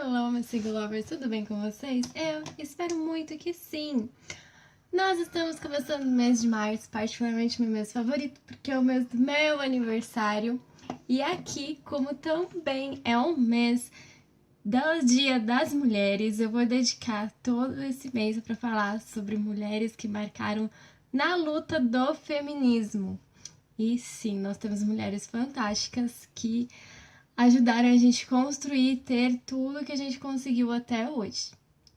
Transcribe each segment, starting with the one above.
Hello, meus single lovers, tudo bem com vocês? Eu espero muito que sim! Nós estamos começando o mês de março, particularmente meu mês favorito, porque é o mês do meu aniversário. E aqui, como também é um mês do Dia das Mulheres, eu vou dedicar todo esse mês para falar sobre mulheres que marcaram na luta do feminismo. E sim, nós temos mulheres fantásticas que ajudaram a gente a construir e ter tudo que a gente conseguiu até hoje.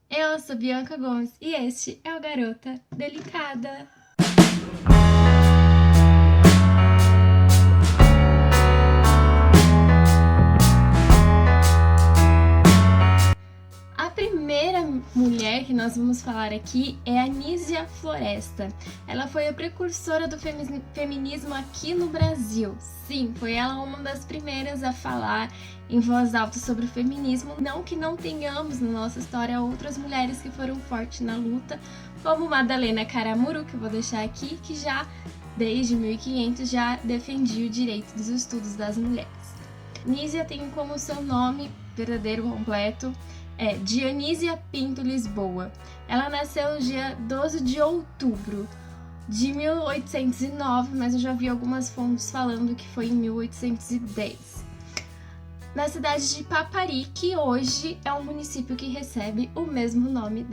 Eu sou Bianca Gomes e este é o Garota Delicada. A primeira mulher que nós vamos falar aqui é a Nízia Floresta. Ela foi a precursora do feminismo aqui no Brasil. Sim, foi ela uma das primeiras a falar em voz alta sobre o feminismo. Não que não tenhamos na nossa história outras mulheres que foram fortes na luta, como Madalena Caramuru, que eu vou deixar aqui, que já desde 1500 já defendia o direito dos estudos das mulheres. Nízia tem como seu nome verdadeiro completo Dionísia Pinto Lisboa. Ela nasceu no dia 12 de outubro de 1809, mas eu já vi algumas fontes falando que foi em 1810. Na cidade de Papari, que hoje é um município que recebe o mesmo nome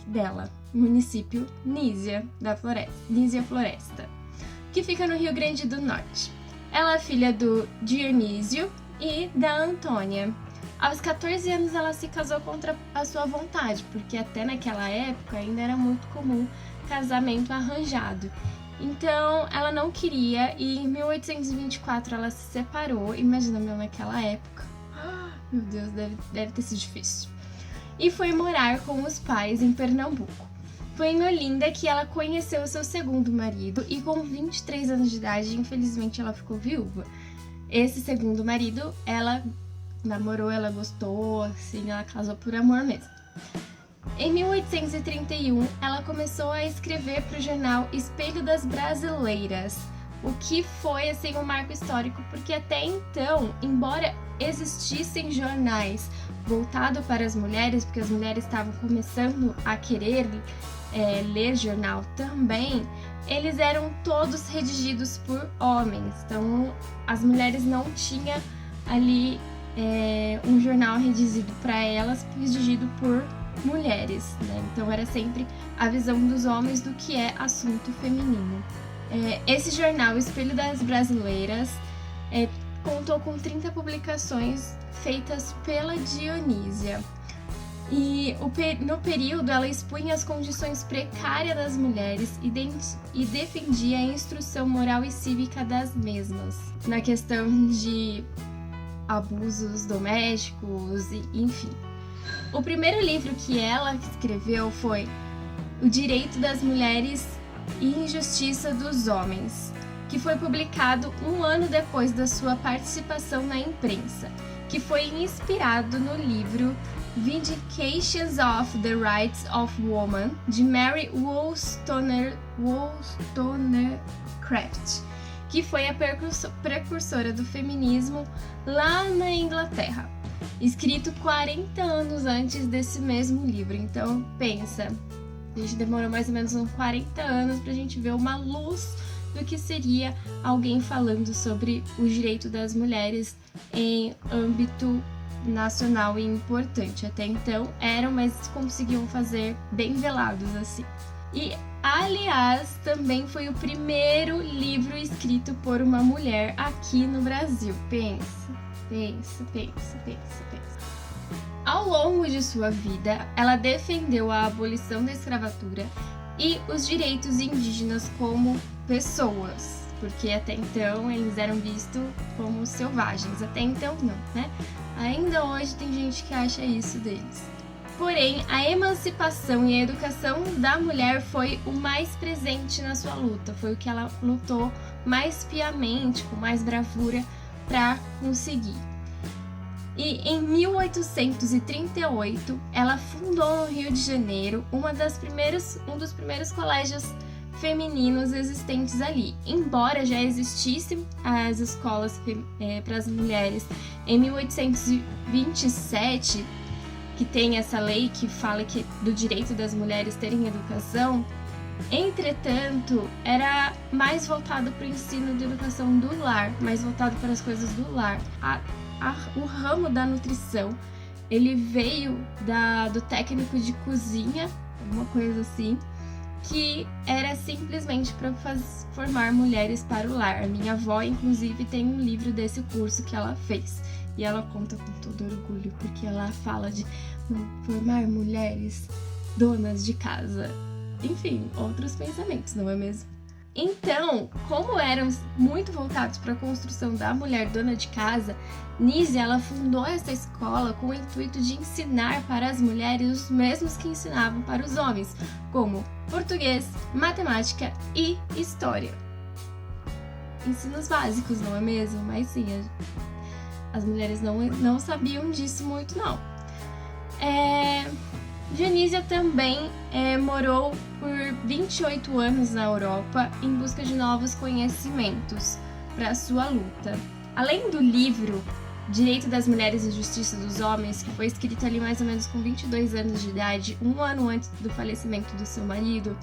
dela, município Nízia Floresta, que fica no Rio Grande do Norte. Ela é filha do Dionísio e da Antônia. Aos 14 anos ela se casou contra a sua vontade, porque até naquela época ainda era muito comum casamento arranjado. Então ela não queria e em 1824 ela se separou, imagina meu naquela época. Meu Deus, deve ter sido difícil. E foi morar com os pais em Pernambuco. Foi em Olinda que ela conheceu seu segundo marido e com 23 anos de idade, infelizmente ela ficou viúva. Esse segundo marido, ela namorou, ela gostou, assim, ela casou por amor mesmo. Em 1831, ela começou a escrever para o jornal Espelho das Brasileiras, o que foi, assim, um marco histórico, porque até então, embora existissem jornais voltados para as mulheres, porque as mulheres estavam começando a querer ler jornal também, eles eram todos redigidos por homens, então as mulheres não tinham ali um jornal redigido para elas, redigido por mulheres, né? Então era sempre a visão dos homens do que é assunto feminino. Esse jornal, Espelho das Brasileiras, contou com 30 publicações feitas pela Dionísia. E no período ela expunha as condições precárias das mulheres e defendia a instrução moral e cívica das mesmas, na questão de abusos domésticos, enfim. O primeiro livro que ela escreveu foi O Direito das Mulheres e Injustiça dos Homens, que foi publicado um ano depois da sua participação na imprensa, que foi inspirado no livro Vindications of the Rights of Woman, de Mary Wollstonecraft, que foi a precursora do feminismo lá na Inglaterra, escrito 40 anos antes desse mesmo livro. Então, pensa, a gente demorou mais ou menos uns 40 anos pra gente ver uma luz do que seria alguém falando sobre o direito das mulheres em âmbito nacional e importante. Até então eram, mas conseguiam fazer bem velados assim. E, aliás, também foi o primeiro livro escrito por uma mulher aqui no Brasil. Pensa. Ao longo de sua vida, ela defendeu a abolição da escravatura e os direitos indígenas como pessoas, porque até então eles eram vistos como selvagens. Até então não, né? Ainda hoje tem gente que acha isso deles. Porém, a emancipação e a educação da mulher foi o mais presente na sua luta, foi o que ela lutou mais piamente, com mais bravura para conseguir. E em 1838, ela fundou no Rio de Janeiro um dos primeiros colégios femininos existentes ali. Embora já existissem as escolas para as mulheres em 1827, que tem essa lei que fala do direito das mulheres terem educação. Entretanto, era mais voltado para o ensino de educação do lar, mais voltado para as coisas do lar. O ramo da nutrição, ele veio do técnico de cozinha, alguma coisa assim, que era simplesmente para formar mulheres para o lar. A minha avó, inclusive, tem um livro desse curso que ela fez. E ela conta com todo orgulho, porque ela fala de formar mulheres donas de casa. Enfim, outros pensamentos, não é mesmo? Então, como eram muito voltados para a construção da mulher dona de casa, Nízia ela fundou essa escola com o intuito de ensinar para as mulheres os mesmos que ensinavam para os homens, como português, matemática e história. Ensinos básicos, não é mesmo? Mas sim, as mulheres não sabiam disso muito, não. Dionísia também morou por 28 anos na Europa em busca de novos conhecimentos para sua luta. Além do livro Direito das Mulheres e Justiça dos Homens, que foi escrito ali mais ou menos com 22 anos de idade, um ano antes do falecimento do seu marido,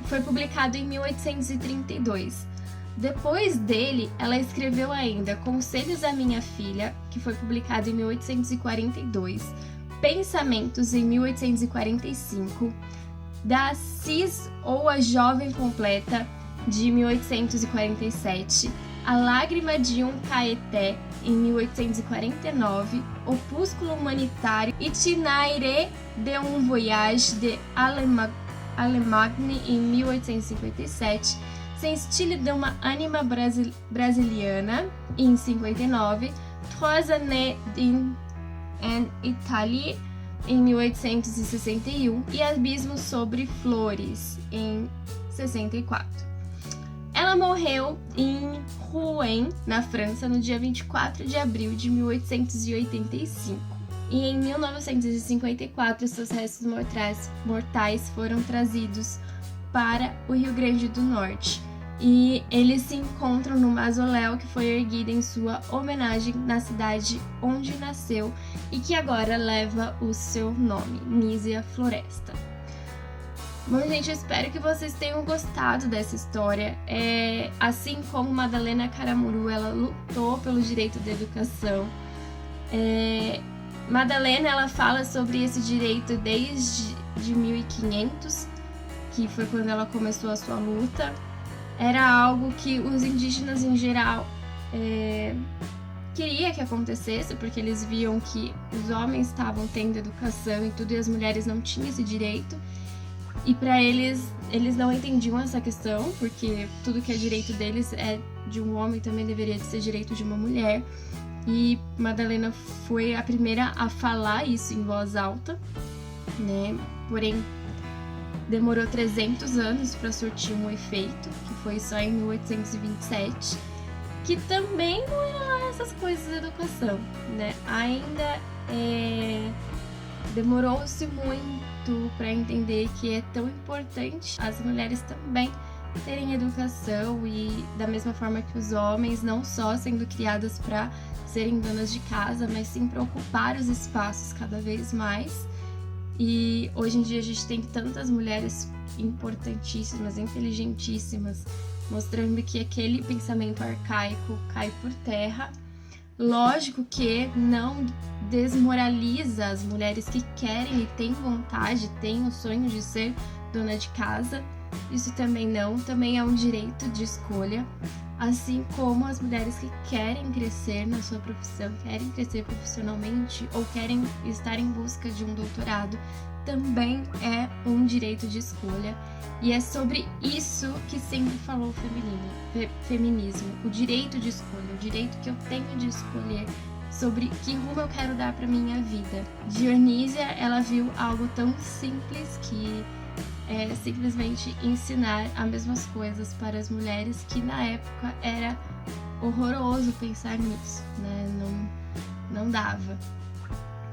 foi publicado em 1832. Depois dele, ela escreveu ainda Conselhos à Minha Filha, que foi publicado em 1842, Pensamentos em 1845, Da Cis ou a Jovem Completa, de 1847, A Lágrima de um Caeté, em 1849, Opúsculo Humanitário, Itinéraire de un Voyage de Allemagne, em 1857, Sem Stile de uma Anima Brasiliana, em 59, Trois années en Italie, em 1861, e Abismos sobre Flores, em 64. Ela morreu em Rouen, na França, no dia 24 de abril de 1885. E em 1954, seus restos mortais foram trazidos para o Rio Grande do Norte. E eles se encontram no mausoléu que foi erguido em sua homenagem na cidade onde nasceu e que agora leva o seu nome, Nízia Floresta. Bom, gente, eu espero que vocês tenham gostado dessa história. Assim como Madalena Caramuru, ela lutou pelo direito da educação. Madalena, ela fala sobre esse direito desde 1500, que foi quando ela começou a sua luta. Era algo que os indígenas em geral queria que acontecesse, porque eles viam que os homens estavam tendo educação e tudo, e as mulheres não tinham esse direito. E para eles não entendiam essa questão, porque tudo que é direito deles é de um homem, também deveria ser direito de uma mulher. E Madalena foi a primeira a falar isso em voz alta, né? Porém, demorou 300 anos para surtir um efeito, que foi só em 1827, que também não era lá essas coisas de educação, né? Ainda demorou-se muito para entender que é tão importante as mulheres também terem educação, e da mesma forma que os homens, não só sendo criadas para serem donas de casa, mas sim para ocupar os espaços cada vez mais. E hoje em dia a gente tem tantas mulheres importantíssimas, inteligentíssimas, mostrando que aquele pensamento arcaico cai por terra. Lógico que não desmoraliza as mulheres que querem e têm vontade, têm o sonho de ser dona de casa. Isso também é um direito de escolha. Assim como as mulheres que querem crescer na sua profissão, querem crescer profissionalmente ou querem estar em busca de um doutorado, também é um direito de escolha. E é sobre isso que sempre falou o feminismo, o direito de escolha, o direito que eu tenho de escolher sobre que rumo eu quero dar para minha vida. Dionísia, ela viu algo tão simples que é simplesmente ensinar as mesmas coisas para as mulheres, que na época era horroroso pensar nisso, né? Não dava.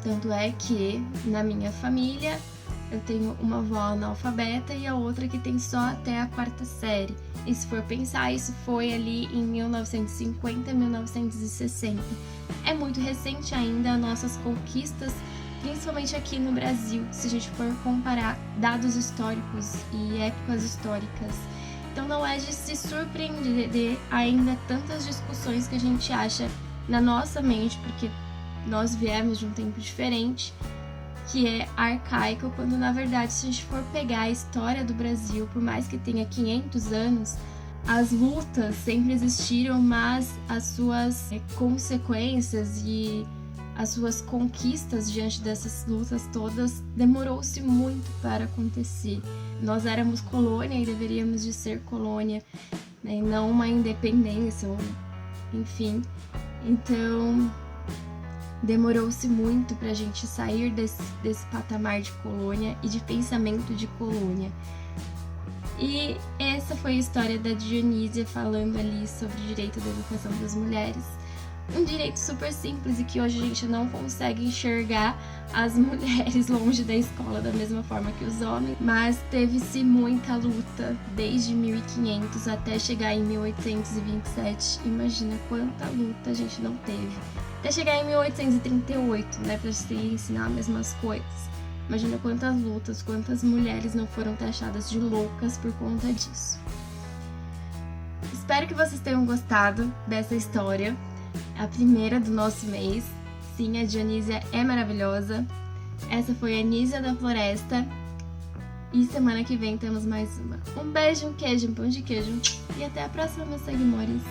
Tanto é que na minha família eu tenho uma avó analfabeta e a outra que tem só até a 4ª série. E se for pensar, isso foi ali em 1950, 1960. É muito recente ainda. Nossas conquistas principalmente aqui no Brasil, se a gente for comparar dados históricos e épocas históricas. Então não é de se surpreender ainda tantas discussões que a gente acha na nossa mente, porque nós viemos de um tempo diferente, que é arcaico, quando na verdade, se a gente for pegar a história do Brasil, por mais que tenha 500 anos, as lutas sempre existiram, mas as suas consequências e as suas conquistas diante dessas lutas todas demorou-se muito para acontecer. Nós éramos colônia e deveríamos de ser colônia, né, e não uma independência, ou, enfim. Então, demorou-se muito para a gente sair desse patamar de colônia e de pensamento de colônia. E essa foi a história da Dionísia falando ali sobre o direito da educação das mulheres. Um direito super simples e que hoje a gente não consegue enxergar as mulheres longe da escola da mesma forma que os homens, mas teve-se muita luta desde 1500 até chegar em 1827. Imagina quanta luta a gente não teve. Até chegar em 1838, né, para se ensinar as mesmas coisas. Imagina quantas lutas, quantas mulheres não foram taxadas de loucas por conta disso. Espero que vocês tenham gostado dessa história. A primeira do nosso mês. Sim, a Dionísia é maravilhosa. Essa foi a Nísia da Floresta. E semana que vem temos mais uma. Um beijo, um queijo, um pão de queijo. E até a próxima, meus seguimores.